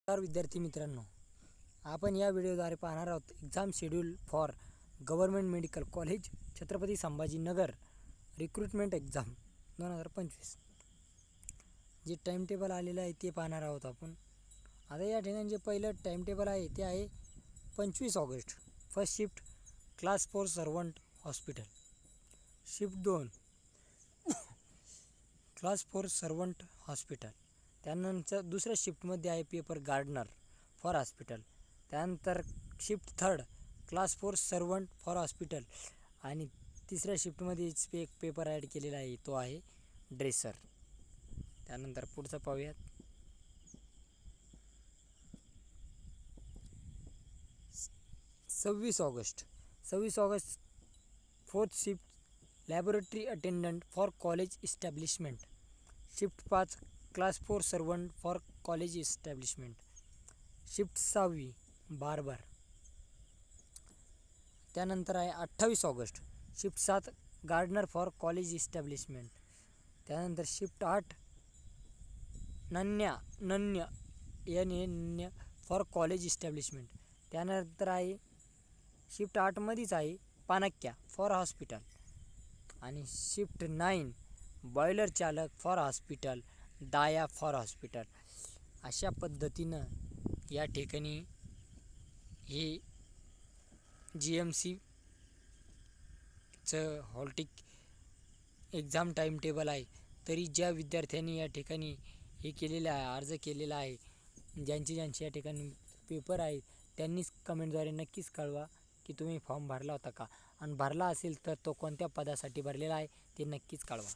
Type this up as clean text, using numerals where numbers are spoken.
नमस्कार विद्यार्थी मित्रांनो, आपण या व्हिडिओद्वारे पाहणार आहोत exam schedule for government medical college Chhatrapati Sambhajinagar recruitment exam 2025. जे टाइम टेबल आलेलं आहे ते पाहणार आहोत आपण. आता या ठिकाणी जे पहिलं टाइम टेबल आहे ते आहे 25 August. First shift class 4 servant hospital. Shift 2 class 4 servant hospital. त्यानंतर दुसऱ्या शिफ्टमध्ये आहे पेपर गार्डनर फॉर हॉस्पिटल. त्यानंतर shift 3 class 4 servant for hospital. आणि तिसऱ्या शिफ्टमध्ये एक पेपर ॲड केलेला आहे, तो आहे ड्रेसर. त्यानंतर पुढचं पाहूयात. 26 August fourth shift laboratory attendant for college establishment. Shift 5 class 4 servant for college establishment. Shift 6 barber. त्यानंतर आहे 28 August shift 7 gardener for college establishment. त्यानंतर शिफ्ट 8 नन्य फॉर कॉलेज इस्टॅब्लिशमेंट. त्यानंतर आहे शिफ्ट 8मध्येच आहे पानक्या फॉर हॉस्पिटल. आणि शिफ्ट 9 बॉयलर चालक फॉर हॉस्पिटल, डाया फॉर हॉस्पिटल. अशा पद्धतीनं या ठिकाणी हे GMCचं हॉलटिक एक्झाम टाईम टेबल आहे. तरी ज्या विद्यार्थ्यांनी या ठिकाणी हे केलेलं आहे, अर्ज केलेला आहे, ज्यांची या ठिकाणी पेपर आहे, त्यांनीच कमेंटद्वारे नक्कीच कळवा की तुम्ही फॉर्म भरला होता का, आणि भरला असेल तर तो कोणत्या पदासाठी भरलेला आहे ते नक्कीच कळवा.